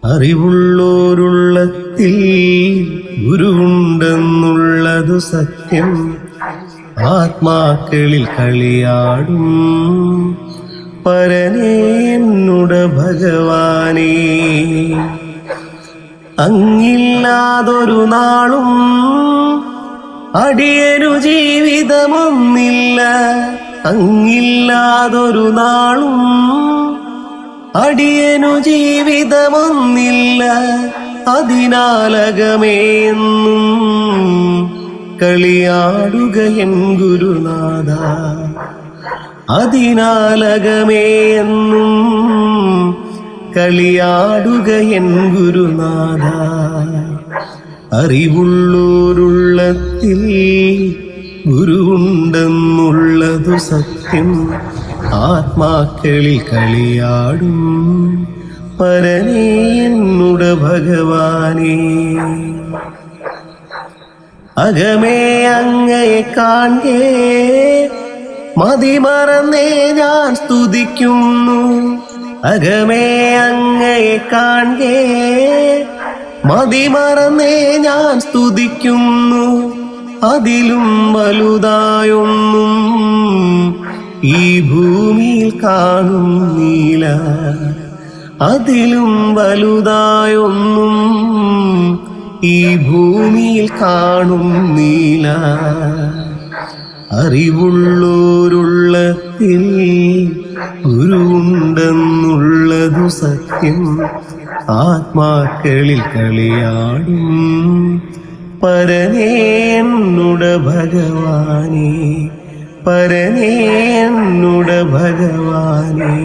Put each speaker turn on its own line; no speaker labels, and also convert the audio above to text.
അറിവുള്ളോരുള്ളത്തിൽ ഗുരുവുണ്ടെന്നുള്ളതു സത്യം. ആത്മാക്കളിൽ കളിയാടും പരനേ എന്നുടെ ഭഗവാനേ. അങ്ങില്ലാതൊരു നാളും അടിയനു ജീവിതമൊന്നില്ല. അങ്ങില്ലാതൊരു നാളും അടിയനു ജീവിതമൊന്നില്ല. അതിനാലകമേയെന്നും കളിയാടുക എൻ ഗുരുനാഥ. അതിനാലകമേയെന്നും കളിയാടുക എൻ ഗുരുനാഥ. അറിവുള്ളോരുള്ളത്തിൽ ഗുരുവുണ്ടെന്നുള്ളതു സത്യം. ആത്മാക്കളിൽ കളിയാടും പരനേ എന്നുടെ ഭഗവാനേ. അകമേ അങ്ങയെ കാൺകേ മതിമറന്നേ ഞാൻ സ്തുതിക്കുന്നു. അകമേ അങ്ങയെ കാൺകേ മതിമറന്നേ ഞാൻ സ്തുതിക്കുന്നു. അതിലും വലുതായൊന്നും ഈ ഭൂമിയിൽ കാണുന്നില്ല. അതിലും വലുതായൊന്നും ഈ ഭൂമിയിൽ കാണുന്നില്ല. അറിവുള്ളോരുള്ളത്തിൽ ഗുരുവുണ്ടെന്നുള്ളതു സത്യം. ആത്മാക്കളിൽ കളിയാടും പരനേ എന്നുടെ ഭഗവാനേ. പരനേ എന്നുടെ ഭഗവാനേ.